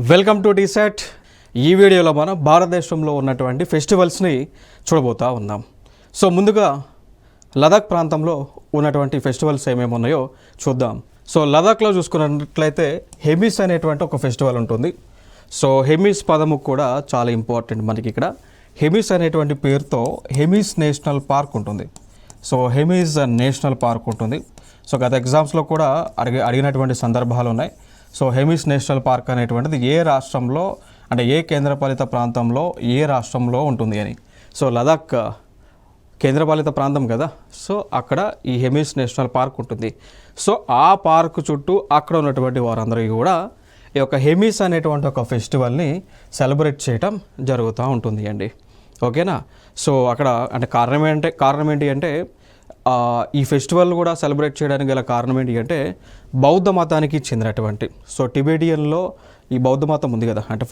Welcome to టీసెట్. ఈ వీడియోలో మనం భారతదేశంలో ఉన్నటువంటి ఫెస్టివల్స్ని చూడబోతూ ఉన్నాం. సో ముందుగా లదాఖ్ ప్రాంతంలో ఉన్నటువంటి ఫెస్టివల్స్ ఏమేమి ఉన్నాయో చూద్దాం. సో లదాఖ్లో చూసుకున్నట్లయితే హెమిస్ అనేటువంటి ఒక ఫెస్టివల్ ఉంటుంది. సో హెమిస్ పదము కూడా చాలా ఇంపార్టెంట్ మనకి. ఇక్కడ హెమిస్ అనేటువంటి పేరుతో హెమిస్ నేషనల్ పార్క్ ఉంటుంది. సో హెమిస్ నేషనల్ పార్క్ ఉంటుంది. సో గత ఎగ్జామ్స్లో కూడా అడిగినటువంటి సందర్భాలు ఉన్నాయి. సో హెమిస్ నేషనల్ పార్క్ అనేటువంటిది ఏ రాష్ట్రంలో, అంటే ఏ కేంద్రపాలిత ప్రాంతంలో, ఏ రాష్ట్రంలో ఉంటుంది అని. సో లదాఖ్ కేంద్రపాలిత ప్రాంతం కదా, సో అక్కడ ఈ హెమిస్ నేషనల్ పార్క్ ఉంటుంది. సో ఆ పార్క్ చుట్టూ అక్కడ ఉన్నటువంటి వారందరికీ కూడా ఈ యొక్క హెమిస్ అనేటువంటి ఒక ఫెస్టివల్ని సెలబ్రేట్ చేయటం జరుగుతూ ఉంటుంది అండి. ఓకేనా. సో అక్కడ అంటే కారణం ఏంటి అంటే ఈ ఫెస్టివల్ కూడా సెలబ్రేట్ చేయడానికి గల కారణం ఏంటి అంటే బౌద్ధ మతానికి చెందినటువంటి, సో టిబెటియన్లో ఈ బౌద్ధ మతం ఉంది కదా, అంటే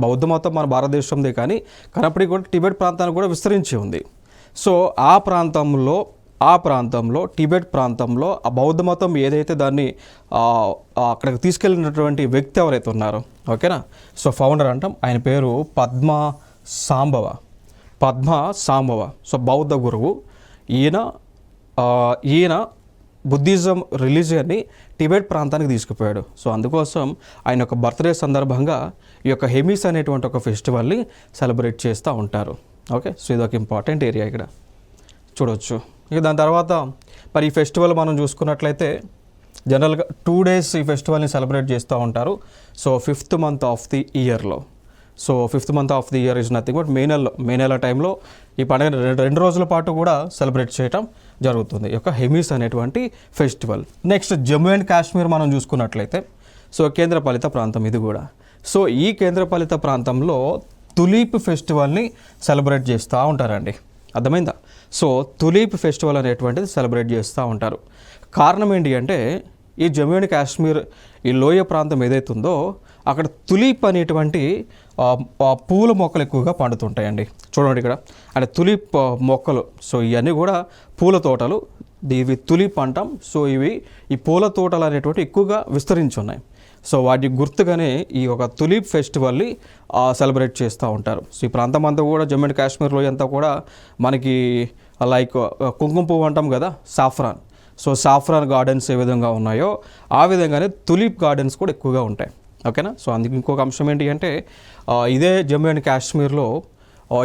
బౌద్ధ మతం మన భారతదేశందే కానీ అప్పటికి కూడా టిబెట్ ప్రాంతానికి కూడా విస్తరించి ఉంది. సో ఆ ప్రాంతంలో టిబెట్ ప్రాంతంలో ఆ బౌద్ధ మతం ఏదైతే దాన్ని అక్కడికి తీసుకెళ్ళినటువంటి వ్యక్తి ఎవరైతే ఉన్నారో, ఓకేనా, సో ఫౌండర్ అంటాం, ఆయన పేరు పద్మ సాంబవ. సో బౌద్ధ గురువు ఈయన బుద్ధిజం రిలీజియన్ని టిబెట్ ప్రాంతానికి తీసుకుపోయాడు. సో అందుకోసం ఆయన యొక్క బర్త్డే సందర్భంగా ఈ యొక్క హెమిస్ అనేటువంటి ఒక ఫెస్టివల్ని సెలబ్రేట్ చేస్తూ ఉంటారు. ఓకే. సో ఇది ఒక ఇంపార్టెంట్ ఏరియా ఇక్కడ చూడవచ్చు. ఇక దాని తర్వాత మరి ఈ ఫెస్టివల్ మనం చూసుకున్నట్లయితే జనరల్గా 2 days ఈ ఫెస్టివల్ని సెలబ్రేట్ చేస్తూ ఉంటారు. So 5th month of the ఇయర్లో. So 5th month of the year is nothing but May నెల టైంలో ఈ పండుగ 2 రోజుల పాటు కూడా సెలబ్రేట్ చేయటం జరుగుతుంది, ఈ యొక్క హెమిస్ అనేటువంటి festival. Next Jammu and Kashmir మనం చూసుకున్నట్లయితే సో కేంద్రపాలిత ప్రాంతం ఇది కూడా. సో ఈ కేంద్రపాలిత ప్రాంతంలో తులీప్ ఫెస్టివల్ని సెలబ్రేట్ చేస్తూ ఉంటారండి. అర్థమైందా? సో తులీప్ ఫెస్టివల్ అనేటువంటిది సెలబ్రేట్ చేస్తూ ఉంటారు. కారణం ఏంటి అంటే ఈ జమ్మూ అండ్ కాశ్మీర్ ఈ లోయ ప్రాంతం ఏదైతే ఉందో అక్కడ తులీప్ అనేటువంటి పూల మొక్కలు ఎక్కువగా పండుతుంటాయండి. చూడండి ఇక్కడ, అంటే తులీప్ మొక్కలు. సో ఇవన్నీ కూడా పూల తోటలు, ఇవి తులీప్ అంటాం. సో ఈ పూల తోటలు అనేటువంటి ఎక్కువగా విస్తరించి ఉన్నాయి. సో వాటి గుర్తుగానే ఈ ఒక తులీప్ ఫెస్టివల్ని సెలబ్రేట్ చేస్తూ ఉంటారు. సో ఈ ప్రాంతం అంతా కూడా జమ్మూ అండ్ కాశ్మీర్లో అంతా కూడా మనకి లైక్ కుంకుమ పువ్వు అంటాం కదా, సాఫ్రాన్. సో సాఫ్రాన్ గార్డెన్స్ ఏ విధంగా ఉన్నాయో ఆ విధంగానే తులీప్ గార్డెన్స్ కూడా ఎక్కువగా ఉంటాయి. ఓకేనా. సో అందుకు ఇంకొక అంశం ఏంటి అంటే ఇదే జమ్మూ అండ్ కాశ్మీర్లో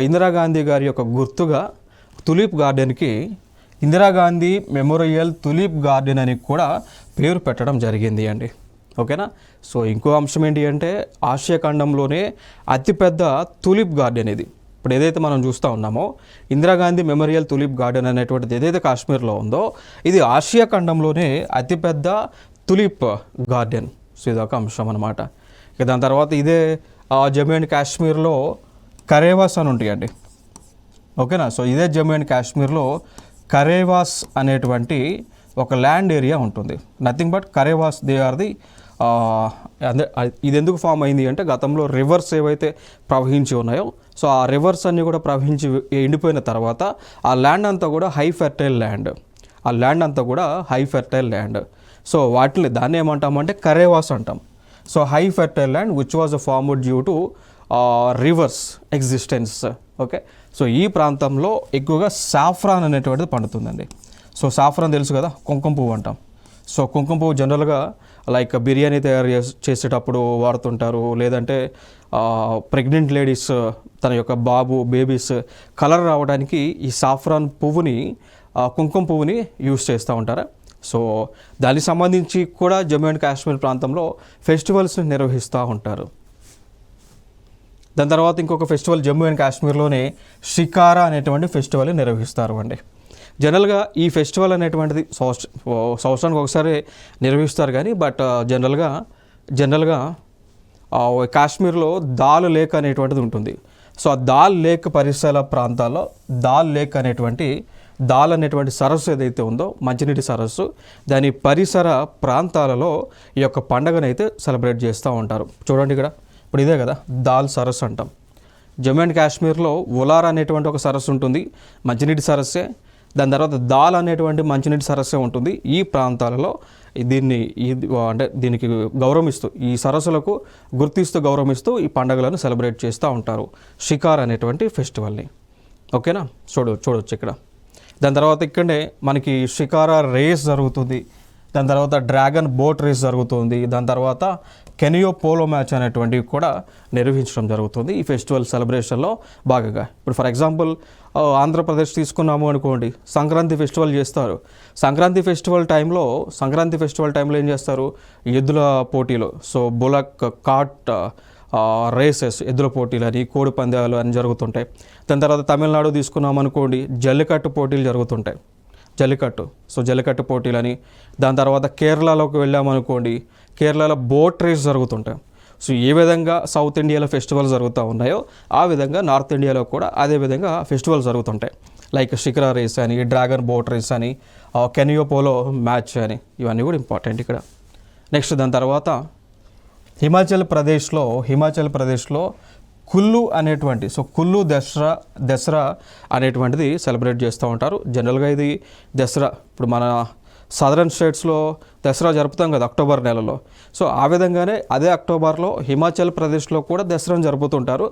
ఇందిరాగాంధీ గారి యొక్క గుర్తుగా tulip గార్డెన్కి Indira Gandhi memorial tulip garden అని కూడా పేరు పెట్టడం జరిగింది అండి. ఓకేనా. సో ఇంకో అంశం ఏంటి అంటే ఆసియా ఖండంలోనే అతిపెద్ద తులిప్ గార్డెన్ ఇది. ఇప్పుడు ఏదైతే మనం చూస్తూ ఉన్నామో ఇందిరాగాంధీ మెమోరియల్ తులిప్ గార్డెన్ అనేటువంటిది ఏదైతే కాశ్మీర్లో ఉందో ఇది ఆసియా ఖండంలోనే అతిపెద్ద తులిప్ గార్డెన్. సో ఇదొక అంశం అన్నమాట. ఇక దాని తర్వాత ఇదే జమ్మూ అండ్ కాశ్మీర్లో కరేవాస్ అని ఉంటాయండి. ఓకేనా. సో ఇదే జమ్మూ అండ్ కాశ్మీర్లో కరేవాస్ అనేటువంటి ఒక ల్యాండ్ ఏరియా ఉంటుంది. Nothing but Karewas they are the ఇది ఎందుకు ఫామ్ అయింది అంటే గతంలో రివర్స్ ఏవైతే ప్రవహించి ఉన్నాయో సో ఆ రివర్స్ అన్నీ కూడా ప్రవహించి ఎండిపోయిన తర్వాత ఆ ల్యాండ్ అంతా కూడా హై ఫెర్టైల్ ల్యాండ్. సో దాన్ని ఏమంటామంటే కరేవాస్ అంటాం. So high fertile land which was formed due to reverse existence. Okay. So ఈ ప్రాంతంలో ఎక్కువగా సాఫ్రాన్ అనేటువంటిది పండుతుందండి. సో సాఫ్రాన్ తెలుసు కదా, కుంకుమ పువ్వు అంటాం. సో కుంకుమ పువ్వు జనరల్గా లైక్ బిర్యానీ తయారు చేసేటప్పుడు వాడుతుంటారు, లేదంటే ప్రెగ్నెంట్ లేడీస్ తన యొక్క బేబీస్ కలర్ రావడానికి ఈ సాఫ్రాన్ పువ్వుని, కుంకుమ పువ్వుని యూస్ చేస్తూ ఉంటారు. సో దానికి సంబంధించి కూడా జమ్మూ అండ్ కాశ్మీర్ ప్రాంతంలో ఫెస్టివల్స్ని నిర్వహిస్తూ ఉంటారు. దాని తర్వాత ఇంకొక ఫెస్టివల్ జమ్మూ అండ్ కాశ్మీర్లోనే షికారా అనేటువంటి ఫెస్టివల్ని నిర్వహిస్తారు అండి. జనరల్గా ఈ ఫెస్టివల్ అనేటువంటిది సంవత్సరానికి ఒకసారి నిర్వహిస్తారు కానీ బట్ జనరల్గా కాశ్మీర్లో దాల్ లేక్ అనేటువంటిది ఉంటుంది. సో ఆ దాల్ లేక్ పరిసర ప్రాంతాల్లో దాల్ అనేటువంటి సరస్సు ఏదైతే ఉందో మంచినీటి సరస్సు, దాని పరిసర ప్రాంతాలలో ఈ యొక్క పండుగనైతే సెలబ్రేట్ చేస్తూ ఉంటారు. చూడండి ఇక్కడ, ఇప్పుడు ఇదే కదా దాల్ సరస్సు అంటాం. జమ్మూ అండ్ కాశ్మీర్లో ఉలార్ అనేటువంటి ఒక సరస్సు ఉంటుంది, మంచినీటి సరస్సే. దాని తర్వాత దాల్ అనేటువంటి మంచినీటి సరస్సే ఉంటుంది. ఈ ప్రాంతాలలో అంటే దీనికి గౌరవిస్తూ ఈ సరస్సులకు గుర్తిస్తూ గౌరవిస్తూ ఈ పండుగలను సెలబ్రేట్ చేస్తూ ఉంటారు షికార్ అనేటువంటి ఫెస్టివల్ని. ఓకేనా, చూడవచ్చు ఇక్కడ. దాని తర్వాత ఇక్కడనే మనకి షికారా రేస్ జరుగుతుంది, దాని తర్వాత డ్రాగన్ బోట్ రేస్ జరుగుతుంది, దాని తర్వాత కెనియో పోలో మ్యాచ్ అనేటువంటివి కూడా నిర్వహించడం జరుగుతుంది ఈ ఫెస్టివల్ సెలబ్రేషన్లో భాగంగా. ఇప్పుడు ఫర్ ఎగ్జాంపుల్ ఆంధ్రప్రదేశ్ తీసుకున్నాము అనుకోండి, సంక్రాంతి ఫెస్టివల్ చేస్తారు. సంక్రాంతి ఫెస్టివల్ టైంలో ఏం చేస్తారు, ఎద్దుల పోటీలు, సో బులక్ కార్ట్ రేసెస్, ఎద్దుల పోటీలు అని, కోడి పందాలు అని జరుగుతుంటాయి. దాని తర్వాత తమిళనాడు తీసుకున్నాం అనుకోండి, జల్లికట్టు పోటీలు జరుగుతుంటాయి, జల్లికట్టు పోటీలని. దాని తర్వాత కేరళలోకి వెళ్ళామనుకోండి, కేరళలో బోట్ రేస్ జరుగుతుంటాయి. సో ఏ విధంగా సౌత్ ఇండియాలో ఫెస్టివల్ జరుగుతూ ఉన్నాయో ఆ విధంగా నార్త్ ఇండియాలో కూడా అదే విధంగా ఫెస్టివల్ జరుగుతుంటాయి. లైక్ షికారా రేస్ అని, డ్రాగన్ బోట్ రేస్ అని, కెనియో పోలో మ్యాచ్ అని, ఇవన్నీ కూడా ఇంపార్టెంట్ ఇక్కడ. నెక్స్ట్ దాని తర్వాత హిమాచల్ ప్రదేశ్లో కుల్లు అనేటువంటి, సో కుల్లు దసరా అనేటువంటిది సెలబ్రేట్ చేస్తూ ఉంటారు. జనరల్గా ఇది దసరా, ఇప్పుడు మన సదరన్ స్టేట్స్లో దసరా జరుపుతాం కదా అక్టోబర్ నెలలో, సో ఆ విధంగానే అదే అక్టోబర్లో హిమాచల్ ప్రదేశ్లో కూడా దసరాను జరుపుతుంటారు.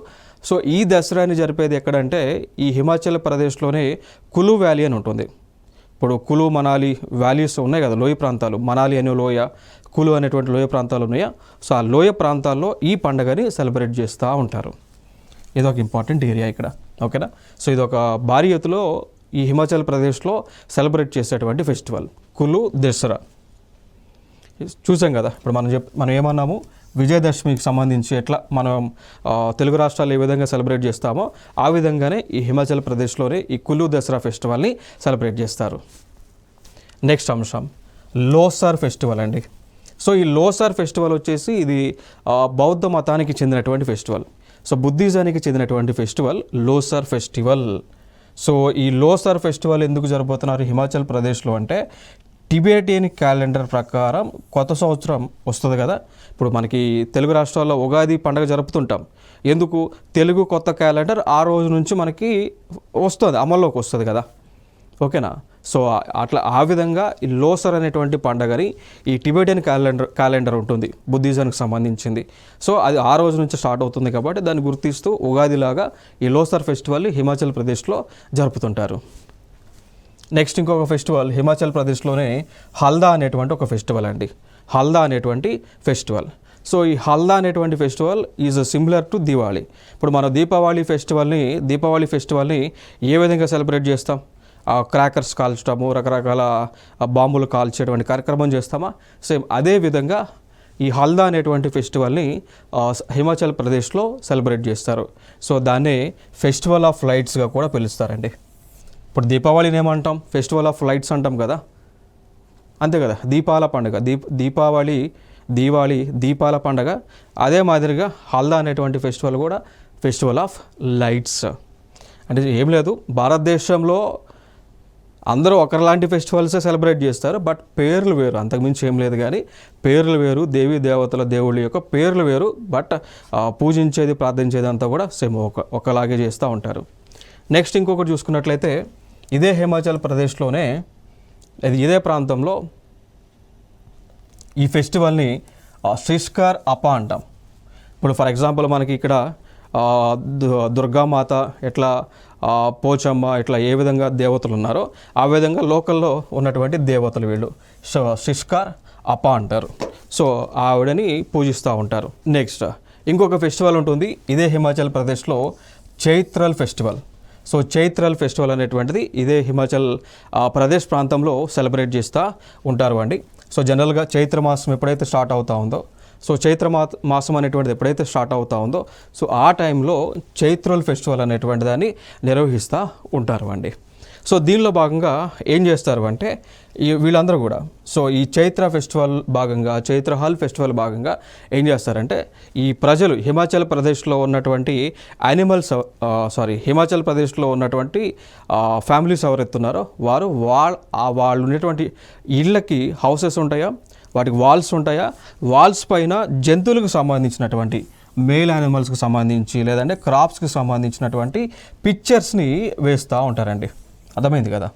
సో ఈ దసరాని జరిపేది ఎక్కడంటే ఈ హిమాచల్ ప్రదేశ్లోనే కులు వ్యాలీ అని ఉంటుంది. ఇప్పుడు కులు మనాలి వ్యాలీస్ ఉన్నాయి కదా, లోయ ప్రాంతాలు, మనాలి అనే లోయ, కులు అనేటువంటి లోయ ప్రాంతాలు ఉన్నాయా, సో ఆ లోయ ప్రాంతాల్లో ఈ పండుగని సెలబ్రేట్ చేస్తూ ఉంటారు. ఇదొక ఇంపార్టెంట్ ఏరియా ఇక్కడ. ఓకేనా, సో ఇదొక భారీ ఎత్తులో ఈ హిమాచల్ ప్రదేశ్లో సెలబ్రేట్ చేసేటువంటి ఫెస్టివల్ కులు దసరా. చూసాం కదా, ఇప్పుడు మనం ఏమన్నాము, విజయదశమికి సంబంధించి ఎట్లా మనం తెలుగు రాష్ట్రాలు ఏ విధంగా సెలబ్రేట్ చేస్తామో ఆ విధంగానే ఈ హిమాచల్ ప్రదేశ్లోనే ఈ కులు దసరా ఫెస్టివల్ని సెలబ్రేట్ చేస్తారు. నెక్స్ట్ అంశం లోసార్ ఫెస్టివల్ అండి. సో ఈ లోసార్ ఫెస్టివల్ వచ్చేసి ఇది బౌద్ధ మతానికి చెందినటువంటి ఫెస్టివల్. సో బుద్ధిజానికి చెందినటువంటి ఫెస్టివల్ లోసార్ ఫెస్టివల్. సో ఈ లోసార్ ఫెస్టివల్ ఎందుకు జరుపుతున్నారు హిమాచల్ ప్రదేశ్లో అంటే, టిబెటియన్ క్యాలెండర్ ప్రకారం కొత్త సంవత్సరం వస్తుంది కదా, ఇప్పుడు మనకి తెలుగు రాష్ట్రాల్లో ఉగాది పండుగ జరుపుతుంటాం. ఎందుకు, తెలుగు కొత్త క్యాలెండర్ ఆ రోజు నుంచి మనకి వస్తుంది, అమల్లోకి వస్తుంది కదా. ఓకేనా, సో అట్లా ఆ విధంగా ఈ లోసర్ అనేటువంటి పండుగని ఈ టిబెటియన్ క్యాలెండర్ ఉంటుంది బుద్ధిజానికి సంబంధించింది. సో అది ఆ రోజు నుంచి స్టార్ట్ అవుతుంది కాబట్టి దాన్ని గుర్తిస్తూ ఉగాదిలాగా ఈ లోసర్ ఫెస్టివల్ని హిమాచల్ ప్రదేశ్లో జరుపుతుంటారు. నెక్స్ట్ ఇంకొక ఫెస్టివల్ హిమాచల్ ప్రదేశ్లోనే హల్దా అనేటువంటి ఒక ఫెస్టివల్ అండి. సో ఈ హల్దా అనేటువంటి festival is similar to Diwali. ఇప్పుడు మనం దీపావళి ఫెస్టివల్ని ఏ విధంగా సెలబ్రేట్ చేస్తాం, క్రాకర్స్ కాల్చడము, రకరకాల బాంబులు కాల్చేటువంటి కార్యక్రమం చేస్తామా, సేమ్ అదే విధంగా ఈ హల్దా అనేటువంటి ఫెస్టివల్ని హిమాచల్ ప్రదేశ్లో సెలబ్రేట్ చేస్తారు. సో దాన్నే ఫెస్టివల్ ఆఫ్ లైట్స్గా కూడా పిలుస్తారండి. ఇప్పుడు దీపావళిని ఏమంటాం, ఫెస్టివల్ ఆఫ్ లైట్స్ అంటాం కదా, అంతే కదా, దీపాల పండుగ, దీపాల పండుగ. అదే మాదిరిగా హల్దా అనేటువంటి ఫెస్టివల్ కూడా ఫెస్టివల్ ఆఫ్ లైట్స్. అంటే ఏం లేదు, భారతదేశంలో అందరూ ఒకరిలాంటి ఫెస్టివల్సే సెలబ్రేట్ చేస్తారు, బట్ పేర్లు వేరు, అంతకుమించి ఏం లేదు. కానీ పేర్లు వేరు, దేవీ దేవతల దేవుళ్ళ యొక్క పేర్లు వేరు, బట్ పూజించేది ప్రార్థించేది అంతా కూడా సేమ్ ఒకలాగే చేస్తూ ఉంటారు. నెక్స్ట్ ఇంకొకటి చూసుకున్నట్లయితే ఇదే హిమాచల్ ప్రదేశ్లోనే ఇదే ప్రాంతంలో ఈ ఫెస్టివల్ని షిష్కర్ అపా అంటాం. ఇప్పుడు ఫర్ ఎగ్జాంపుల్ మనకి ఇక్కడ దుర్గామాత ఎట్లా, పోచమ్మ ఇట్లా ఏ విధంగా దేవతలు ఉన్నారో ఆ విధంగా లోకల్లో ఉన్నటువంటి దేవతలు వీళ్ళు షిష్కర్ అపా అంటారు. సో ఆవిడని పూజిస్తూ ఉంటారు. నెక్స్ట్ ఇంకొక ఫెస్టివల్ ఉంటుంది ఇదే హిమాచల్ ప్రదేశ్లో, చైత్రల్ ఫెస్టివల్. సో చైత్రల్ ఫెస్టివల్ అనేటువంటిది ఇదే హిమాచల్ ప్రదేశ్ ప్రాంతంలో సెలబ్రేట్ చేస్తూ ఉంటారు అండి. సో జనరల్గా చైత్ర మాసం ఎప్పుడైతే స్టార్ట్ అవుతూ ఉందో, సో చైత్ర మాసం అనేటువంటిది ఎప్పుడైతే స్టార్ట్ అవుతూ ఉందో, సో ఆ టైంలో చైత్రల్ ఫెస్టివల్ అనేటువంటి దాన్ని నిర్వహిస్తూ ఉంటారు అండి. సో దీనిలో భాగంగా ఏం చేస్తారు అంటే వీళ్ళందరూ కూడా, సో ఈ చైత్ర ఫెస్టివల్ భాగంగా, చైత్రహాల్ ఫెస్టివల్ భాగంగా ఏం చేస్తారంటే ఈ ప్రజలు హిమాచల్ ప్రదేశ్లో ఉన్నటువంటి హిమాచల్ ప్రదేశ్లో ఉన్నటువంటి ఫ్యామిలీస్ ఎవరెత్తున్నారో వాళ్ళు ఉన్నటువంటి ఇళ్ళకి హౌసెస్ ఉంటాయా, వాటికి వాల్స్ ఉంటాయా, వాల్స్ పైన జంతువులకు సంబంధించినటువంటి మేల్ యానిమల్స్కి సంబంధించి లేదంటే క్రాప్స్కి సంబంధించినటువంటి పిక్చర్స్ని వేస్తూ ఉంటారండి. అర్థమైంది కదా.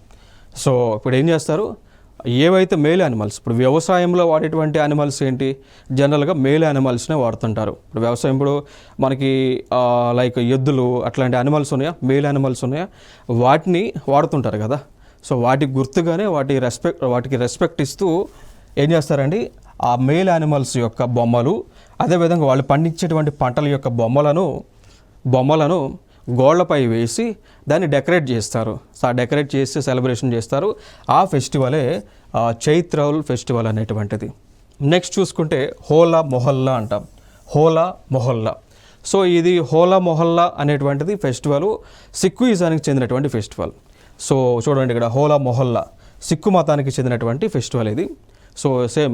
సో ఇప్పుడు ఏం చేస్తారు, ఏవైతే మేల్ యానిమల్స్, ఇప్పుడు వ్యవసాయంలో వాడేటువంటి యానిమల్స్ ఏంటి, జనరల్గా మేల్ యానిమల్స్నే వాడుతుంటారు. ఇప్పుడు వ్యవసాయం ఇప్పుడు మనకి లైక్ ఎద్దులు అట్లాంటి యానిమల్స్ ఉన్నాయా, మేల్ యానిమల్స్ ఉన్నాయా, వాటిని వాడుతుంటారు కదా. సో వాటికి గుర్తుగానే వాటికి రెస్పెక్ట్ ఇస్తూ ఏం చేస్తారండి, ఆ మేల్ యానిమల్స్ యొక్క బొమ్మలు, అదేవిధంగా వాళ్ళు పండించేటువంటి పంటల యొక్క బొమ్మలను గోళ్లపై వేసి దాన్ని డెకరేట్ చేస్తారు. సో ఆ డెకరేట్ చేసి సెలబ్రేషన్ చేస్తారు. ఆ ఫెస్టివలే చైత్రౌల్ ఫెస్టివల్ అనేటువంటిది. నెక్స్ట్ చూసుకుంటే హోలా మొహల్లా అంటాం. హోలా మొహల్లా. సో ఇది హోలా మొహల్లా అనేటువంటిది ఫెస్టివల్ సిక్కుయిజానికి చెందినటువంటి ఫెస్టివల్. సో చూడండి ఇక్కడ హోలా మొహల్లా సిక్కు మతానికి చెందినటువంటి ఫెస్టివల్ ఇది. సో సేమ్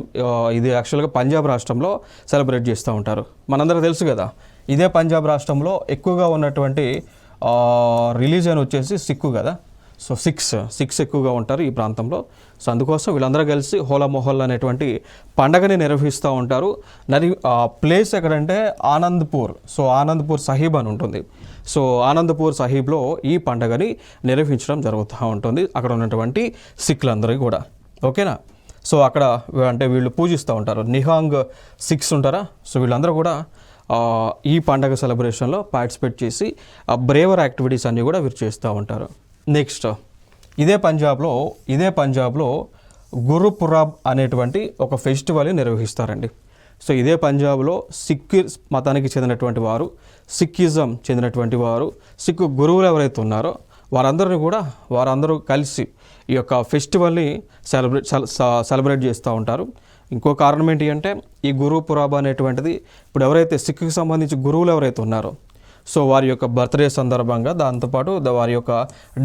ఇది యాక్చువల్గా పంజాబ్ రాష్ట్రంలో సెలబ్రేట్ చేస్తూ ఉంటారు. మనందరికీ తెలుసు కదా, ఇదే పంజాబ్ రాష్ట్రంలో ఎక్కువగా ఉన్నటువంటి రిలీజియన్ వచ్చేసి సిక్కు కదా. సో సిక్స్ ఎక్కువగా ఉంటారు ఈ ప్రాంతంలో. సో అందుకోసం వీళ్ళందరూ కలిసి హోలా మొహల్లా అనేటువంటి పండగని నిర్వహిస్తూ ఉంటారు. ప్లేస్ ఎక్కడంటే ఆనంద్పూర్. సో ఆనంద్పూర్ సాహిబ్ అని ఉంటుంది. సో ఆనందపూర్ సాహిబ్లో ఈ పండగని నిర్వహించడం జరుగుతూ ఉంటుంది అక్కడ ఉన్నటువంటి సిక్కులందరికీ కూడా. ఓకేనా. సో అక్కడ అంటే వీళ్ళు పూజిస్తూ ఉంటారు, నిహాంగ్ సిక్స్ ఉంటారా. సో వీళ్ళందరూ కూడా ఈ పండగ సెలబ్రేషన్లో పార్టిసిపేట్ చేసి బ్రేవర్ యాక్టివిటీస్ అన్నీ కూడా వీరు చేస్తూ ఉంటారు. నెక్స్ట్ ఇదే పంజాబ్లో గురుపురాబ్ అనేటువంటి ఒక ఫెస్టివల్ని నిర్వహిస్తారండి. సో ఇదే పంజాబ్లో సిక్కు మతానికి చెందినటువంటి వారు, సిక్కిజం చెందినటువంటి వారు, సిక్కు గురువులు ఎవరైతే ఉన్నారో వారందరూ కలిసి ఈ యొక్క ఫెస్టివల్ని సెలబ్రేట్ చేస్తూ ఉంటారు. ఇంకో కారణం ఏంటి అంటే ఈ గురుపురాబ్ అనేటువంటిది ఇప్పుడు ఎవరైతే సిక్కుకి సంబంధించి గురువులు ఎవరైతే ఉన్నారో సో వారి యొక్క బర్త్డే సందర్భంగా, దాంతోపాటు వారి యొక్క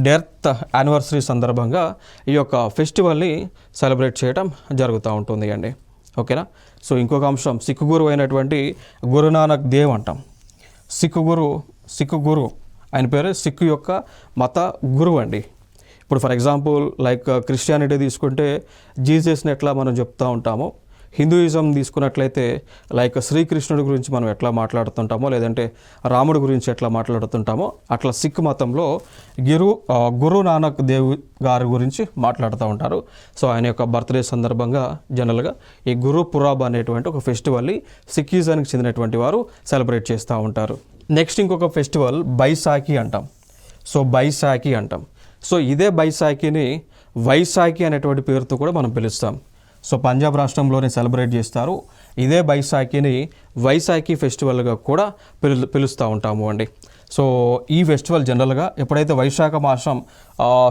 డెత్ యానివర్సరీ సందర్భంగా ఈ యొక్క ఫెస్టివల్ని సెలబ్రేట్ చేయడం జరుగుతూ ఉంటుంది అండి. ఓకేనా. సో ఇంకొక అంశం, సిక్కు గురువు అయినటువంటి గురునానక్ దేవ్ అంటాం. సిక్కు గురు ఆయన పేరు సిక్కు యొక్క మత గురువు అండి. ఇప్పుడు ఫర్ ఎగ్జాంపుల్ లైక్ క్రిస్టియానిటీ తీసుకుంటే జీసస్ని ఎట్లా మనం చెప్తూ ఉంటామో, హిందూయిజం తీసుకున్నట్లయితే లైక్ శ్రీకృష్ణుడి గురించి మనం ఎట్లా మాట్లాడుతుంటామో, లేదంటే రాముడి గురించి ఎట్లా మాట్లాడుతుంటామో, అట్లా సిక్ మతంలో గురు నానక్ దేవ్ గారి గురించి మాట్లాడుతూ ఉంటారు. సో ఆయన యొక్క బర్త్డే సందర్భంగా జనరల్గా ఈ గురుపురాబ్ అనేటువంటి ఒక ఫెస్టివల్ని సిక్కిజానికి చెందినటువంటి వారు సెలబ్రేట్ చేస్తూ ఉంటారు. నెక్స్ట్ ఇంకొక ఫెస్టివల్ బైసాఖి అంటాం. సో ఇదే బైసాఖిని వైశాఖి అనేటువంటి పేరుతో కూడా మనం పిలుస్తాం. సో పంజాబ్ రాష్ట్రంలోనే సెలబ్రేట్ చేస్తారు. ఇదే బైసాఖిని వైశాఖి ఫెస్టివల్గా కూడా పిలుస్తూ ఉంటాము అండి. సో ఈ ఫెస్టివల్ జనరల్గా ఎప్పుడైతే వైశాఖ మాసం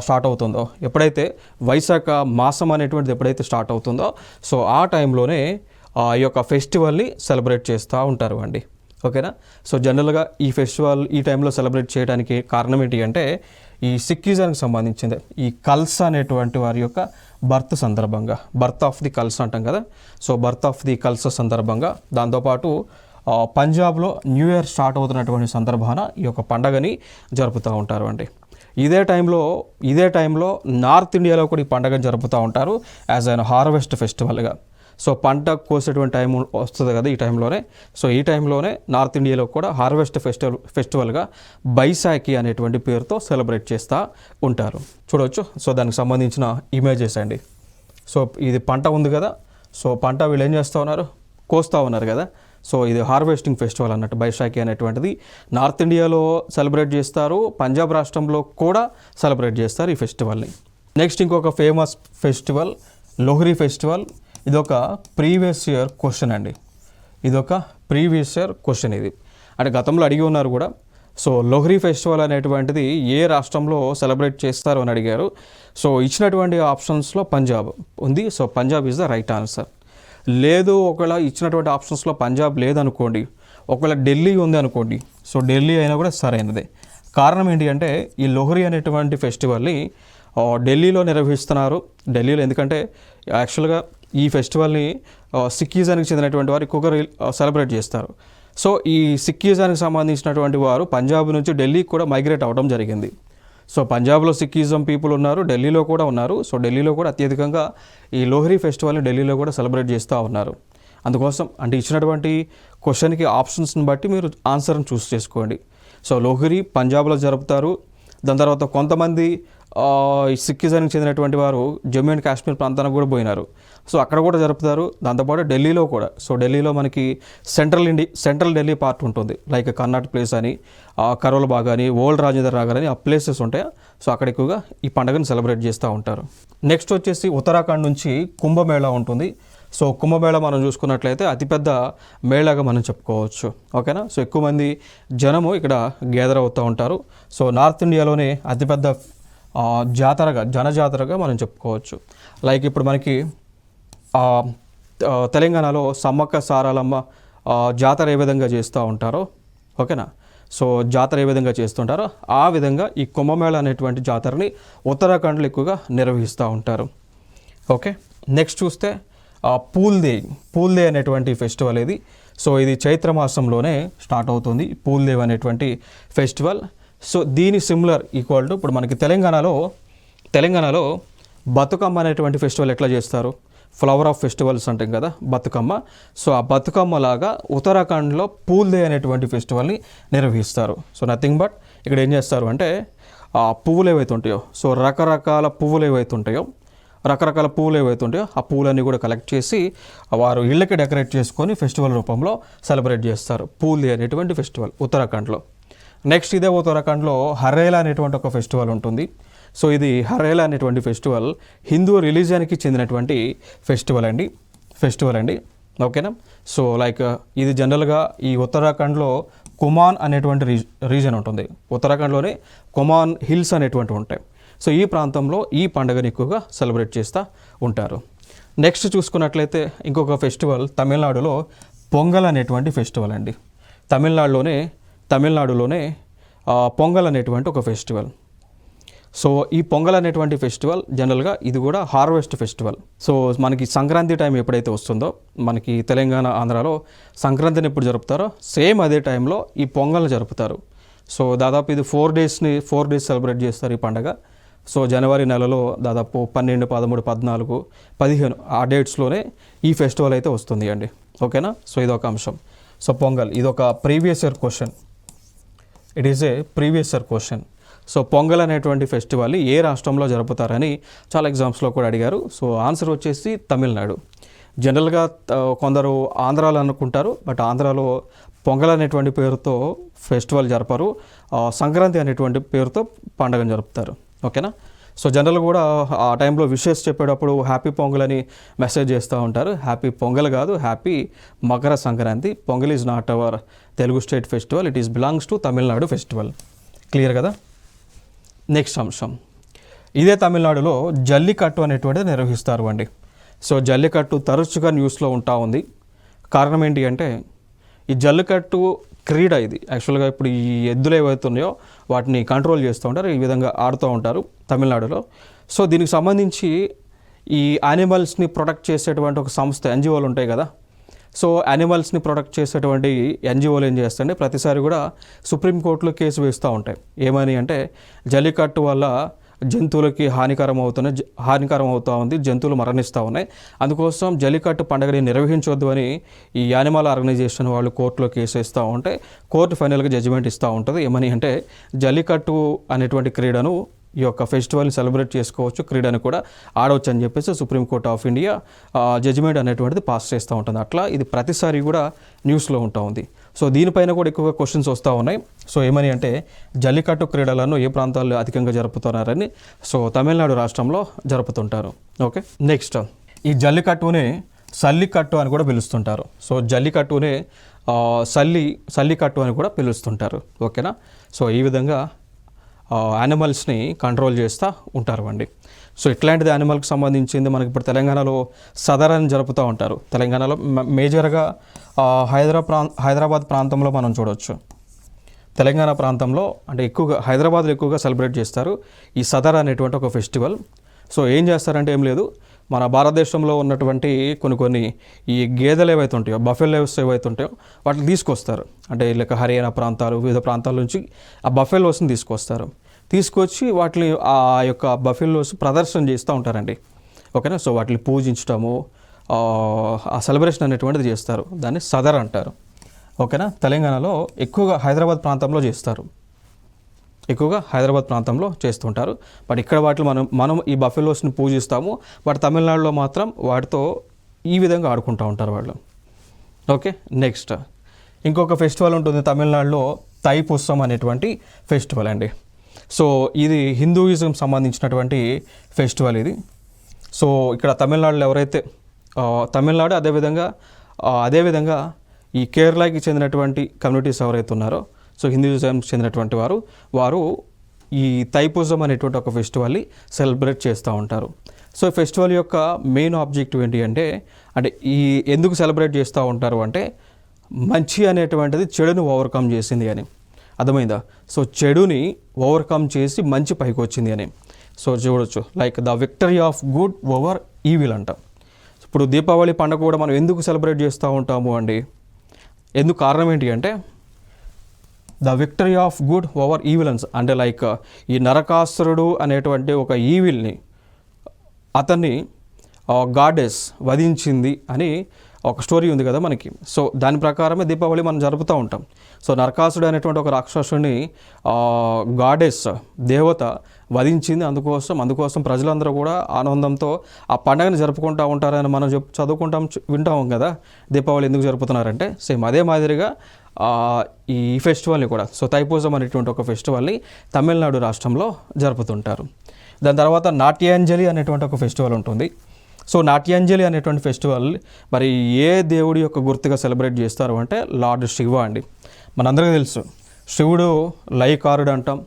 స్టార్ట్ అవుతుందో, వైశాఖ మాసం అనేటువంటిది ఎప్పుడైతే స్టార్ట్ అవుతుందో సో ఆ టైంలోనే ఈ యొక్క ఫెస్టివల్ని సెలబ్రేట్ చేస్తూ ఉంటారు అండి. ఓకేనా. సో జనరల్గా ఈ టైంలో సెలబ్రేట్ చేయడానికి కారణం ఏంటి అంటే ఈ సిక్కిజానికి సంబంధించింది ఈ కల్సా అనేటువంటి వారి యొక్క బర్త్ సందర్భంగా, బర్త్ ఆఫ్ ది కల్సా అంటాం కదా. So birth of the Khalsa సందర్భంగా, దాంతోపాటు పంజాబ్లో న్యూ ఇయర్ స్టార్ట్ అవుతున్నటువంటి సందర్భాన ఈ యొక్క పండగని జరుపుతూ ఉంటారు అండి. ఇదే టైంలో నార్త్ ఇండియాలో కూడా ఈ పండగని జరుపుతూ ఉంటారు యాజ్ అన్ హార్వెస్ట్ ఫెస్టివల్గా. సో పంట కోసేటువంటి టైం వస్తుంది కదా ఈ టైంలోనే. సో ఈ టైంలోనే నార్త్ ఇండియాలో కూడా హార్వెస్ట్ ఫెస్టివల్గా బైసాఖి అనేటువంటి పేరుతో సెలబ్రేట్ చేస్తూ ఉంటారు. చూడవచ్చు. సో దానికి సంబంధించిన ఇమేజెస్ అండి. సో ఇది పంట ఉంది కదా. సో పంట వీళ్ళు ఏం చేస్తూ ఉన్నారు, కోస్తూ ఉన్నారు కదా. సో ఇది హార్వెస్టింగ్ ఫెస్టివల్ అన్నట్టు బైసాఖి అనేటువంటిది నార్త్ ఇండియాలో సెలబ్రేట్ చేస్తారు, పంజాబ్ రాష్ట్రంలో కూడా సెలబ్రేట్ చేస్తారు ఈ ఫెస్టివల్ని. నెక్స్ట్ ఇంకొక ఫేమస్ ఫెస్టివల్ లోహ్రీ ఫెస్టివల్. ఇదొక ప్రీవియస్ ఇయర్ క్వశ్చన్ అండి. ఇది అంటే గతంలో అడిగి ఉన్నారు కూడా. సో లోహ్రీ ఫెస్టివల్ అనేటువంటిది ఏ రాష్ట్రంలో సెలబ్రేట్ చేస్తారు అని అడిగారు. సో ఇచ్చినటువంటి ఆప్షన్స్లో పంజాబ్ ఉంది. So Punjab is the right answer. లేదు ఒకవేళ ఇచ్చినటువంటి ఆప్షన్స్లో పంజాబ్ లేదనుకోండి, ఒకవేళ ఢిల్లీ ఉంది అనుకోండి, సో ఢిల్లీ అయినా కూడా సరైనదే. కారణం ఏంటి అంటే ఈ లోహ్రీ అనేటువంటి ఫెస్టివల్ని ఢిల్లీలో నిర్వహిస్తున్నారు. ఢిల్లీలో ఎందుకంటే యాక్చువల్గా ఈ ఫెస్టివల్ని సిక్కిజానికి చెందినటువంటి వారు ఎక్కువగా సెలబ్రేట్ చేస్తారు. సో ఈ సిక్కిజానికి సంబంధించినటువంటి వారు పంజాబ్ నుంచి ఢిల్లీకి కూడా మైగ్రేట్ అవ్వడం జరిగింది. సో పంజాబ్లో సిక్కిజం పీపుల్ ఉన్నారు, ఢిల్లీలో కూడా ఉన్నారు. సో ఢిల్లీలో కూడా అత్యధికంగా ఈ లోహ్రీ ఫెస్టివల్ని ఢిల్లీలో కూడా సెలబ్రేట్ చేస్తూ ఉన్నారు. అందుకోసం అంటే ఇచ్చినటువంటి క్వశ్చన్కి ఆప్షన్స్ని బట్టి మీరు ఆన్సర్ని చూస్ చేసుకోండి. సో లోహ్రీ పంజాబ్లో జరుపుతారు. దాని తర్వాత కొంతమంది ఈ సిక్కిజానికి చెందినటువంటి వారు జమ్మూ అండ్ కాశ్మీర్ ప్రాంతానికి కూడా పోయినారు. సో అక్కడ కూడా జరుపుతారు. దాంతోపాటు ఢిల్లీలో కూడా. సో ఢిల్లీలో మనకి సెంట్రల్ ఢిల్లీ పార్ట్ ఉంటుంది, లైక్ కర్నాటక ప్లేస్ అని, కరోల్ బాగ్ అని, ఓల్డ్ రాజేంద్ర నగర్ అని ఆ ప్లేసెస్ ఉంటాయి. సో అక్కడ ఎక్కువగా ఈ పండుగను సెలబ్రేట్ చేస్తూ ఉంటారు. నెక్స్ట్ వచ్చేసి ఉత్తరాఖండ్ నుంచి కుంభమేళా ఉంటుంది. సో కుంభమేళా మనం చూసుకున్నట్లయితే అతిపెద్ద మేళాగా మనం చెప్పుకోవచ్చు. ఓకేనా. సో ఎక్కువ మంది జనము ఇక్కడ గ్యాదర్ అవుతూ ఉంటారు. సో నార్త్ ఇండియాలోనే అతిపెద్ద జనజాతరగా మనం చెప్పుకోవచ్చు. లైక్ ఇప్పుడు మనకి తెలంగాణలో సమ్మక్క సారాలమ్మ జాతర ఏ విధంగా చేస్తూ ఉంటారో, ఓకేనా. సో జాతర ఏ విధంగా చేస్తుంటారో ఆ విధంగా ఈ కుంభమేళా అనేటువంటి జాతరని ఉత్తరాఖండ్లో ఎక్కువగా నిర్వహిస్తూ ఉంటారు. ఓకే. నెక్స్ట్ చూస్తే పూల్ డే అనేటువంటి ఫెస్టివల్ ఇది. సో ఇది చైత్ర మాసంలోనే స్టార్ట్ అవుతుంది పూల్ డే అనేటువంటి ఫెస్టివల్. సో దీని సిమిలర్ ఈక్వల్ టు ఇప్పుడు మనకి తెలంగాణలో బతుకమ్మ అనేటువంటి ఫెస్టివల్ ఎట్లా చేస్తారు, ఫ్లవర్ ఆఫ్ ఫెస్టివల్స్ అంటాం కదా బతుకమ్మ. సో ఆ బతుకమ్మ లాగా ఉత్తరాఖండ్లో పూల్ డే అనేటువంటి ఫెస్టివల్ని నిర్వహిస్తారు. సో నథింగ్ బట్ ఇక్కడ ఏం చేస్తారు అంటే ఆ పువ్వులు ఏవైతే ఉంటాయో, సో రకరకాల పువ్వులు ఏవైతే ఉంటాయో ఆ పువ్వులన్నీ కూడా కలెక్ట్ చేసి వారు ఇళ్ళకి డెకరేట్ చేసుకొని ఫెస్టివల్ రూపంలో సెలబ్రేట్ చేస్తారు పూల్ డే అనేటువంటి ఫెస్టివల్ ఉత్తరాఖండ్లో. నెక్స్ట్ ఇదే ఉత్తరాఖండ్లో హరేలా అనేటువంటి ఒక ఫెస్టివల్ ఉంటుంది. సో ఇది హరేలా అనేటువంటి ఫెస్టివల్ హిందూ రిలీజియన్కి చెందినటువంటి ఫెస్టివల్ అండి. ఓకేనా. సో లైక్ ఇది జనరల్గా ఈ ఉత్తరాఖండ్లో కుమాన్ అనేటువంటి రీజన్ ఉంటుంది. ఉత్తరాఖండ్లోనే కుమాన్ హిల్స్ అనేటువంటి ఉంటాయి. సో ఈ ప్రాంతంలో ఈ పండుగను ఎక్కువగా సెలబ్రేట్ చేస్తూ ఉంటారు. నెక్స్ట్ చూసుకున్నట్లయితే ఇంకొక ఫెస్టివల్ తమిళనాడులో పొంగల్ అనేటువంటి ఫెస్టివల్ అండి. తమిళనాడులోనే పొంగల్ అనేటువంటి ఒక ఫెస్టివల్. సో ఈ పొంగల్ అనేటువంటి ఫెస్టివల్ జనరల్గా ఇది కూడా హార్వెస్ట్ ఫెస్టివల్. సో మనకి సంక్రాంతి టైం ఎప్పుడైతే వస్తుందో, మనకి తెలంగాణ ఆంధ్రాలో సంక్రాంతిని ఎప్పుడు జరుపుతారో సేమ్ అదే టైంలో ఈ పొంగల్ని జరుపుతారు. సో దాదాపు ఇది 4 డేస్ సెలబ్రేట్ చేస్తారు ఈ పండుగ. సో జనవరి నెలలో దాదాపు 12, 13, 14, 15 ఆ డేట్స్లోనే ఈ ఫెస్టివల్ అయితే వస్తుంది అండి. ఓకేనా. సో ఇదొక అంశం. సో పొంగల్ ఇదొక previous year question. So pongal అనేటువంటి ఫెస్టివల్ని ఏ రాష్ట్రంలో జరుపుతారని చాలా ఎగ్జామ్స్లో కూడా అడిగారు. సో ఆన్సర్ వచ్చేసి తమిళనాడు. జనరల్గా కొందరు ఆంధ్రాలో అనుకుంటారు, బట్ ఆంధ్రాలో పొంగల్ అనేటువంటి పేరుతో ఫెస్టివల్ జరపరు, సంక్రాంతి అనేటువంటి పేరుతో పండుగను జరుపుతారు. ఓకేనా. సో జనరల్ కూడా ఆ టైంలో విషెస్ చెప్పేటప్పుడు హ్యాపీ పొంగల్ అని మెసేజ్ చేస్తూ ఉంటారు. హ్యాపీ పొంగల్ కాదు, happy Makar Sankranti. Pongal is not our Telugu state festival, it is belongs to Tamil Nadu festival. Clear కదా. నెక్స్ట్ అంశం, ఇదే తమిళనాడులో జల్లికట్టు అనేటువంటిది నిర్వహిస్తారు అండి. సో జల్లికట్టు తరచుగా న్యూస్లో ఉంటా ఉంది. కారణం ఏంటి అంటే ఈ జల్లికట్టు క్రీడ ఇది యాక్చువల్గా ఇప్పుడు ఈ ఎద్దులు ఏవైతున్నాయో వాటిని కంట్రోల్ చేస్తూ ఉంటారు, ఈ విధంగా ఆడుతూ ఉంటారు తమిళనాడులో. సో దీనికి సంబంధించి ఈ యానిమల్స్ని ప్రొటెక్ట్ చేసేటువంటి ఒక సంస్థ ఎన్జిఓలు ఉంటాయి కదా. సో యానిమల్స్ని ప్రొటెక్ట్ చేసేటువంటి ఎన్జిఓలు ఏం చేస్తాయంటే ప్రతిసారి కూడా సుప్రీంకోర్టులో కేసు వేస్తూ ఉంటాయి. ఏమని అంటే జల్లికట్టు వల్ల జంతువులకి హానికరం అవుతూ ఉంది, జంతువులు మరణిస్తూ ఉన్నాయి, అందుకోసం జల్లికట్టు పండుగని నిర్వహించవద్దు అని ఈ యానిమల్ ఆర్గనైజేషన్ వాళ్ళు కోర్టులో కేసు వేస్తూ ఉంటే కోర్టు ఫైనల్గా జడ్జిమెంట్ ఇస్తూ ఉంటుంది. ఏమని అంటే జల్లికట్టు అనేటువంటి క్రీడను ఈ యొక్క ఫెస్టివల్ని సెలబ్రేట్ చేసుకోవచ్చు, క్రీడను కూడా ఆడవచ్చు అని చెప్పేసి సుప్రీంకోర్ట్ ఆఫ్ ఇండియా జడ్జిమెంట్ అనేటువంటిది పాస్ చేస్తూ ఉంటుంది. అట్లా ఇది ప్రతిసారి కూడా న్యూస్లో ఉంటా ఉంది. సో దీనిపైన కూడా ఎక్కువగా క్వశ్చన్స్ వస్తూ ఉన్నాయి. సో ఏమని అంటే జల్లికట్టు క్రీడలను ఏ ప్రాంతాల్లో అధికంగా జరుపుతున్నారని, సో తమిళనాడు రాష్ట్రంలో జరుపుతుంటారు. ఓకే. నెక్స్ట్ ఈ జల్లికట్టునే సల్లికట్టు అని కూడా పిలుస్తుంటారు. సో జల్లికట్టునే సల్లికట్టు అని కూడా పిలుస్తుంటారు. ఓకేనా. సో ఈ విధంగా యానిమల్స్ని కంట్రోల్ చేస్తూ ఉంటారు అండి. సో ఇట్లాంటిది యానిమల్కి సంబంధించింది మనకి ఇప్పుడు తెలంగాణలో సదరని జరుపుతూ ఉంటారు. తెలంగాణలో మేజర్గా హైదరాబాద్ ప్రాంతంలో మనం చూడవచ్చు. తెలంగాణ ప్రాంతంలో అంటే ఎక్కువగా హైదరాబాద్లో ఎక్కువగా సెలబ్రేట్ చేస్తారు ఈ సదర్ అనేటువంటి ఒక ఫెస్టివల్. సో ఏం చేస్తారంటే ఏం లేదు, మన భారతదేశంలో ఉన్నటువంటి కొన్ని ఈ గేదెలు ఏవైతే ఉంటాయో, బఫెలోస్ ఏవైతే ఉంటాయో వాటిని తీసుకొస్తారు. అంటే లైక్ హర్యానా ప్రాంతాలు, వివిధ ప్రాంతాల నుంచి ఆ బఫెలోస్ని తీసుకొచ్చి వాటిని ఆ యొక్క బఫెలోస్ ప్రదర్శన చేస్తూ ఉంటారండి. ఓకేనా. సో వాటిని పూజించడము, ఆ సెలబ్రేషన్ అనేటువంటిది చేస్తారు, దాన్ని సదర్ అంటారు. ఓకేనా. తెలంగాణలో ఎక్కువగా హైదరాబాద్ ప్రాంతంలో చేస్తారు. ఎక్కువగా హైదరాబాద్ ప్రాంతంలో చేస్తుంటారు. బట్ ఇక్కడ వాటిలో మనం ఈ బఫెలోస్ని పూజిస్తాము. బట్ తమిళనాడులో మాత్రం వాటితో ఈ విధంగా ఆడుకుంటూ ఉంటారు వాళ్ళు. ఓకే, నెక్స్ట్ ఇంకొక ఫెస్టివల్ ఉంటుంది తమిళనాడులో, తైపూసం అనేటువంటి ఫెస్టివల్ అండి. సో ఇది హిందూయిజం సంబంధించినటువంటి ఫెస్టివల్ ఇది. సో ఇక్కడ తమిళనాడులో ఎవరైతే తమిళనాడు అదేవిధంగా ఈ కేరళకి చెందినటువంటి కమ్యూనిటీస్ ఎవరైతే ఉన్నారో, సో హిందూయిజం చెందినటువంటి వారు ఈ తైపూసం అనేటువంటి ఒక ఫెస్టివల్ని సెలబ్రేట్ చేస్తూ ఉంటారు. సో ఈ ఫెస్టివల్ యొక్క మెయిన్ ఆబ్జెక్టివ్ ఏంటి అంటే ఈ ఎందుకు సెలబ్రేట్ చేస్తూ ఉంటారు అంటే మంచి అనేటువంటిది చెడుని ఓవర్కమ్ చేసింది అని, అర్థమైందా? సో చెడుని ఓవర్కమ్ చేసి మంచి పైకి వచ్చింది అని. సో చూడొచ్చు, like the victory of good over evil అంట. ఇప్పుడు దీపావళి పండుగ కూడా మనం ఎందుకు సెలబ్రేట్ చేస్తూ ఉంటాము అండి? ఎందుకు కారణం ఏంటి అంటే the victory of good over ఈవిలన్స్ అంటే లైక్ ఈ నరకాసురుడు అనేటువంటి ఒక ఈవిల్ని అతన్ని గాడెస్ వధించింది అని ఒక స్టోరీ ఉంది కదా మనకి. సో దాని ప్రకారమే దీపావళి మనం జరుపుతూ ఉంటాం. సో నరకాసుడు అనేటువంటి ఒక రాక్షసుని గాడెస్ దేవత వధించింది. అందుకోసం ప్రజలందరూ కూడా ఆనందంతో ఆ పండుగని జరుపుకుంటూ ఉంటారని మనం చదువుకుంటాం, వింటాం కదా. దీపావళి ఎందుకు జరుపుతున్నారంటే సేమ్ అదే మాదిరిగా ఈ ఫెస్టివల్ని కూడా, సో తైపూసం అనేటువంటి ఒక ఫెస్టివల్ని తమిళనాడు రాష్ట్రంలో జరుపుతుంటారు. దాని తర్వాత నాట్యాంజలి అనేటువంటి ఒక ఫెస్టివల్ ఉంటుంది. సో నాట్యాంజలి అనేటువంటి ఫెస్టివల్ మరి ఏ దేవుడి యొక్క గుర్తుగా సెలబ్రేట్ చేస్తారు అంటే లార్డ్ శివ అండి. మనందరికీ తెలుసు శివుడు లయకారుడు అంటాం.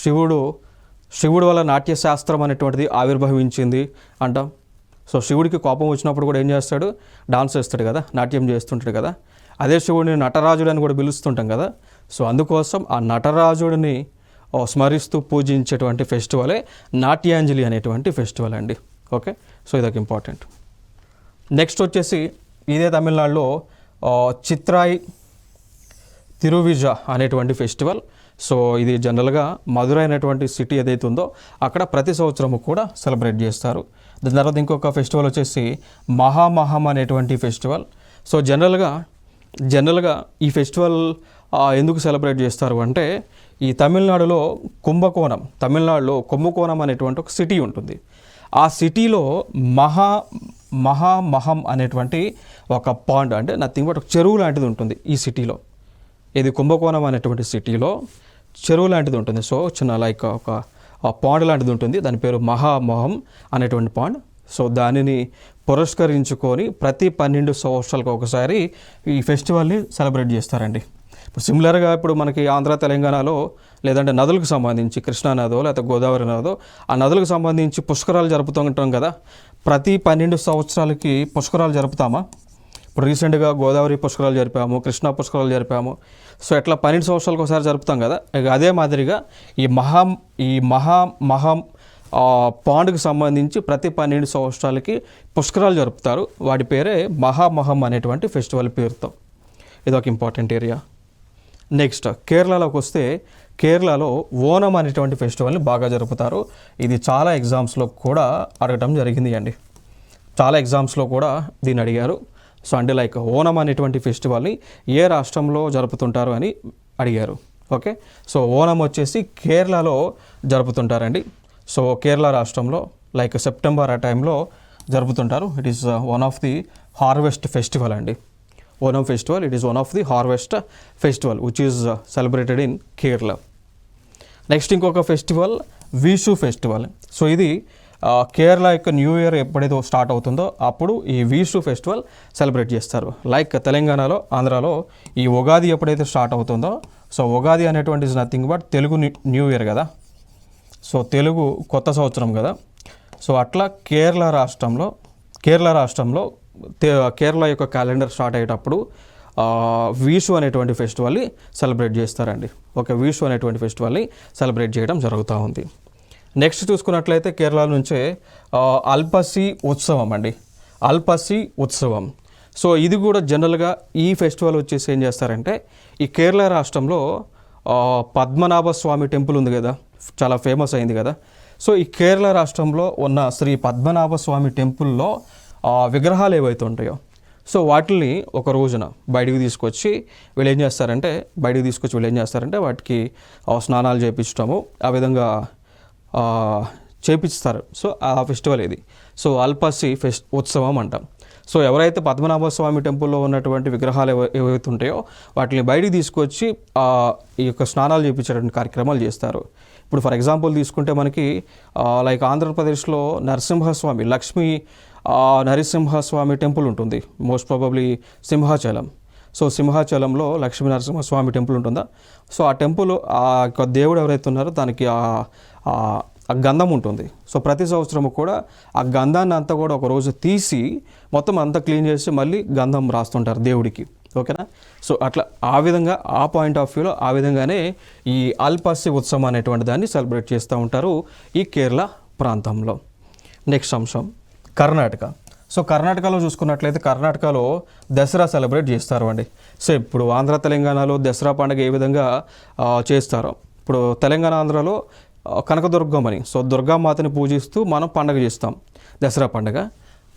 శివుడు వల్ల నాట్యశాస్త్రం అనేటువంటిది ఆవిర్భవించింది అంటాం. సో శివుడికి కోపం వచ్చినప్పుడు కూడా ఏం చేస్తాడు? డాన్స్ చేస్తాడు కదా, నాట్యం చేస్తుంటాడు కదా. అదే శివుడిని నటరాజుడు అని కూడా పిలుస్తుంటాం కదా. సో అందుకోసం ఆ నటరాజుడిని స్మరిస్తూ పూజించేటువంటి ఫెస్టివలే నాట్యాంజలి అనేటువంటి ఫెస్టివల్ అండి. ఓకే, సో ఇదొక ఇంపార్టెంట్. నెక్స్ట్ వచ్చేసి ఇదే తమిళనాడులో చిత్రాయి తిరువిజ అనేటువంటి ఫెస్టివల్. సో ఇది జనరల్గా మధురై అనేటువంటి సిటీ ఏదైతే ఉందో అక్కడ ప్రతి సంవత్సరము కూడా సెలబ్రేట్ చేస్తారు. దాని తర్వాత ఇంకొక ఫెస్టివల్ వచ్చేసి మహామహం అనేటువంటి ఫెస్టివల్. సో జనరల్గా ఈ ఫెస్టివల్ ఎందుకు సెలబ్రేట్ చేస్తారు అంటే ఈ తమిళనాడులో కుంభకోణం అనేటువంటి ఒక సిటీ ఉంటుంది. ఆ సిటీలో మహామహం అనేటువంటి ఒక పాండ్ అంటే నథింగ్ బట్ ఒక చెరువు లాంటిది ఉంటుంది ఈ సిటీలో. ఇది కుంభకోణం అనేటువంటి సిటీలో చెరువు లాంటిది ఉంటుంది. సో చిన్న లైక్ ఒక పాండ్ లాంటిది ఉంటుంది, దాని పేరు మహామహం అనేటువంటి పాండ్. సో దానిని పురస్కరించుకొని ప్రతి 12 సంవత్సరాలకు ఒకసారి ఈ ఫెస్టివల్ని సెలబ్రేట్ చేస్తారండి. ఇప్పుడు సిమిలర్గా ఇప్పుడు మనకి ఆంధ్ర తెలంగాణలో లేదంటే నదులకు సంబంధించి కృష్ణా నదో లేకపోతే గోదావరి నదో ఆ నదులకు సంబంధించి పుష్కరాలు జరుపుతూ ఉంటాం కదా. ప్రతి 12 సంవత్సరాలకి పుష్కరాలు జరుపుతామా? ఇప్పుడు రీసెంట్గా గోదావరి పుష్కరాలు జరిపాము, కృష్ణా పుష్కరాలు జరిపాము. సో ఎట్లా 12 సంవత్సరాలకు ఒకసారి జరుపుతాం కదా. అదే మాదిరిగా ఈ మహా పాండ్కి సంబంధించి ప్రతి 12 సంవత్సరాలకి పుష్కరాలు జరుపుతారు. వాటి పేరే మహామహం అనేటువంటి ఫెస్టివల్ పేరుతో. ఇది ఒక ఇంపార్టెంట్ ఏరియా. నెక్స్ట్ కేరళలోకి వస్తే కేరళలో ఓనం అనేటువంటి ఫెస్టివల్ని బాగా జరుపుతారు. ఇది చాలా ఎగ్జామ్స్లో కూడా అడగటం జరిగింది అండి. చాలా ఎగ్జామ్స్లో కూడా దీన్ని అడిగారు. సో అంటే లైక్ ఓనం అనేటువంటి ఫెస్టివల్ని ఏ రాష్ట్రంలో జరుపుతుంటారు అని అడిగారు. ఓకే, సో ఓనం వచ్చేసి కేరళలో జరుపుతుంటారండి. సో కేరళ రాష్ట్రంలో లైక్ సెప్టెంబర్ ఆ టైంలో జరుపుతుంటారు. It is one of the harvest festival అండి. Onam festival, it is one of the harvest festival which is celebrated in Kerala. Next ఇంకొక ఫెస్టివల్ విషు ఫెస్టివల్. సో ఇది కేరళ యొక్క న్యూ ఇయర్ ఎప్పుడైతే స్టార్ట్ అవుతుందో అప్పుడు ఈ విషు ఫెస్టివల్ సెలబ్రేట్ చేస్తారు. లైక్ తెలంగాణలో, ఆంధ్రాలో ఈ ఉగాది ఎప్పుడైతే స్టార్ట్ అవుతుందో, సో ఉగాది అనేటువంటి is nothing but Telugu new year కదా. సో తెలుగు కొత్త సంవత్సరం కదా. సో అట్లా కేరళ రాష్ట్రంలో కేరళ యొక్క క్యాలెండర్ స్టార్ట్ అయ్యేటప్పుడు విషు అనేటువంటి ఫెస్టివల్ని సెలబ్రేట్ చేస్తారండి. ఓకే, విషు అనేటువంటి ఫెస్టివల్ని సెలబ్రేట్ చేయడం జరుగుతూ ఉంది. నెక్స్ట్ చూసుకున్నట్లయితే కేరళ నుంచే అల్పసి ఉత్సవం అండి. అల్పసి ఉత్సవం. సో ఇది కూడా జనరల్గా ఈ ఫెస్టివల్ వచ్చేసి ఏం చేస్తారంటే ఈ కేరళ రాష్ట్రంలో పద్మనాభ స్వామి టెంపుల్ ఉంది కదా, చాలా ఫేమస్ అయింది కదా. సో ఈ కేరళ రాష్ట్రంలో ఉన్న శ్రీ పద్మనాభ స్వామి టెంపుల్లో విగ్రహాలు ఏవైతే ఉంటాయో, సో వాటిని ఒక రోజున బయటికి తీసుకొచ్చి వీళ్ళు ఏం చేస్తారంటే వాటికి స్నానాలు చేయించడము ఆ విధంగా చేపిస్తారు. సో ఆ ఫెస్టివల్ ఇది. సో అల్పసి ఉత్సవం అంటాం. సో ఎవరైతే పద్మనాభ స్వామి టెంపుల్లో ఉన్నటువంటి విగ్రహాలు ఏవైతే ఉంటాయో వాటిని బయటికి తీసుకొచ్చి ఈ యొక్క స్నానాలు చేయించేటువంటి కార్యక్రమాలు చేస్తారు. ఇప్పుడు ఫర్ ఎగ్జాంపుల్ తీసుకుంటే మనకి లైక్ ఆంధ్రప్రదేశ్లో నరసింహస్వామి లక్ష్మీ నరసింహస్వామి టెంపుల్ ఉంటుంది, మోస్ట్ ప్రాబబ్లీ సింహాచలం. సో సింహాచలంలో లక్ష్మీ నరసింహస్వామి టెంపుల్ ఉంటుందా. సో ఆ టెంపుల్ ఆ యొక్క దేవుడు ఎవరైతే ఉన్నారో దానికి ఆ గంధం ఉంటుంది. సో ప్రతి సంవత్సరం కూడా ఆ గంధాన్ని అంతా కూడా ఒక రోజు తీసి మొత్తం అంతా క్లీన్ చేసి మళ్ళీ గంధం రాస్తుంటారు దేవుడికి. ఓకేనా. సో అట్లా ఆ విధంగా ఆ పాయింట్ ఆఫ్ వ్యూలో ఆ విధంగానే ఈ అల్పసి ఉత్సవం అనేటువంటి దాన్ని సెలబ్రేట్ చేస్తూ ఉంటారు ఈ కేరళ ప్రాంతంలో. నెక్స్ట్ అంశం కర్ణాటక. సో కర్ణాటకలో చూసుకున్నట్లయితే కర్ణాటకలో దసరా సెలబ్రేట్ చేస్తారు అండి. సో ఇప్పుడు ఆంధ్ర తెలంగాణలో దసరా పండుగ ఏ విధంగా చేస్తారో ఇప్పుడు తెలంగాణ ఆంధ్రలో కనకదుర్గమ్మని, సో దుర్గామాతని పూజిస్తూ మనం పండగ చేస్తాం దసరా పండుగ.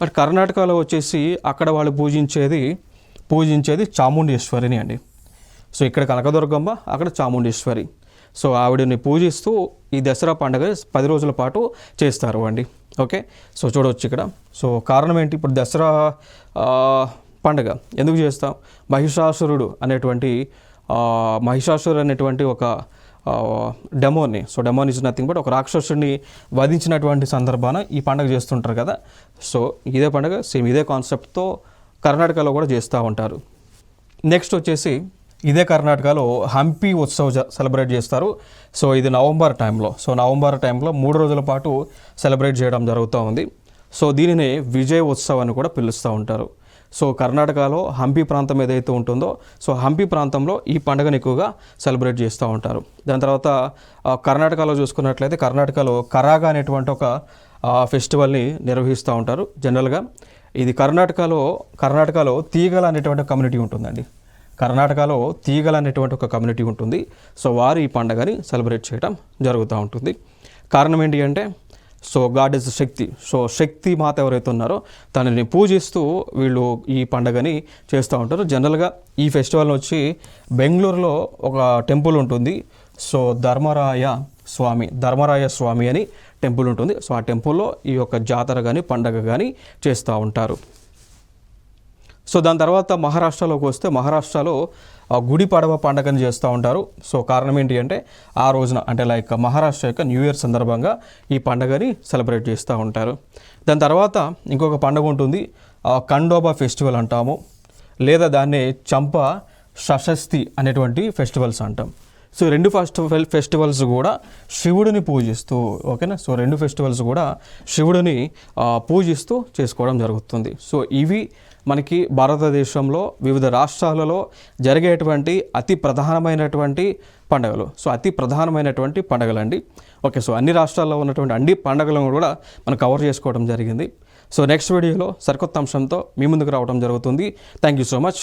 బట్ కర్ణాటకలో వచ్చేసి అక్కడ వాళ్ళు పూజించేది చాముండేశ్వరిని అండి. సో ఇక్కడ కనకదుర్గమ్మ, అక్కడ చాముండేశ్వరి. సో ఆవిడని పూజిస్తూ ఈ దసరా పండుగ 10 రోజుల పాటు చేస్తారు అండి. ఓకే. సో చూడవచ్చు ఇక్కడ. సో కారణం ఏంటి, ఇప్పుడు దసరా పండుగ ఎందుకు చేస్తాం, మహిషాసురుడు అనేటువంటి ఒక డెమోని, so demon is nothing but ఒక రాక్షసుడిని వధించినటువంటి సందర్భాన ఈ పండుగ చేస్తుంటారు కదా. సో ఇదే పండుగ సేమ్ ఇదే కాన్సెప్ట్తో కర్ణాటకలో కూడా చేస్తూ ఉంటారు. నెక్స్ట్ వచ్చేసి ఇదే కర్ణాటకలో హంపి ఉత్సవ్ సెలబ్రేట్ చేస్తారు. సో ఇది నవంబర్ టైంలో 3 రోజుల పాటు సెలబ్రేట్ చేయడం జరుగుతూ ఉంది. సో దీనిని విజయ్ ఉత్సవ్ అని కూడా పిలుస్తూ ఉంటారు. సో కర్ణాటకలో హంపి ప్రాంతం ఏదైతే ఉంటుందో సో హంపి ప్రాంతంలో ఈ పండుగను ఎక్కువగా సెలబ్రేట్ చేస్తూ ఉంటారు. దాని తర్వాత కర్ణాటకలో చూసుకున్నట్లయితే కర్ణాటకలో కరాగా అనేటువంటి ఒక ఫెస్టివల్ని నిర్వహిస్తూ ఉంటారు. జనరల్గా ఇది కర్ణాటకలో తీగల అనేటువంటి కమ్యూనిటీ ఉంటుందండి. కర్ణాటకలో తీగల అనేటువంటి ఒక కమ్యూనిటీ ఉంటుంది. సో వారు ఈ పండుగని సెలబ్రేట్ చేయడం జరుగుతూ ఉంటుంది. కారణం ఏంటి అంటే so god is Shakti. So Shakti Mata ఎవరైతే ఉన్నారో తనని పూజిస్తూ వీళ్ళు ఈ పండుగని చేస్తూ ఉంటారు. జనరల్గా ఈ ఫెస్టివల్ వచ్చి బెంగళూరులో ఒక టెంపుల్ ఉంటుంది. సో ధర్మరాయ స్వామి అని టెంపుల్ ఉంటుంది. సో ఆ టెంపుల్లో ఈ యొక్క జాతర కానీ పండగ కానీ చేస్తూ ఉంటారు. సో దాని తర్వాత మహారాష్ట్రలోకి వస్తే మహారాష్ట్రలో గుడి పడవ పండుగను చేస్తూ ఉంటారు. సో కారణం ఏంటి అంటే ఆ రోజున అంటే లైక్ మహారాష్ట్ర యొక్క న్యూ ఇయర్ సందర్భంగా ఈ పండుగని సెలబ్రేట్ చేస్తూ ఉంటారు. దాని తర్వాత ఇంకొక పండుగ ఉంటుంది, ఖండోబా ఫెస్టివల్ అంటాము, లేదా దాన్ని చంప షష్ఠి అనేటువంటి ఫెస్టివల్స్ అంటాం. సో రెండు ఫెస్టివల్స్ కూడా శివుడిని పూజిస్తూ, ఓకేనా. సో రెండు ఫెస్టివల్స్ కూడా శివుడిని పూజిస్తూ చేసుకోవడం జరుగుతుంది. సో ఇవి మనకి భారతదేశంలో వివిధ రాష్ట్రాలలో జరిగేటువంటి అతి ప్రధానమైనటువంటి పండుగలు. సో అతి ప్రధానమైనటువంటి పండుగలండి. ఓకే. సో అన్ని రాష్ట్రాల్లో ఉన్నటువంటి అన్ని పండుగలను కూడా మనం కవర్ చేసుకోవడం జరిగింది. సో నెక్స్ట్ వీడియోలో సరికొత్త అంశంతో మీ ముందుకు రావడం జరుగుతుంది. Thank you so much.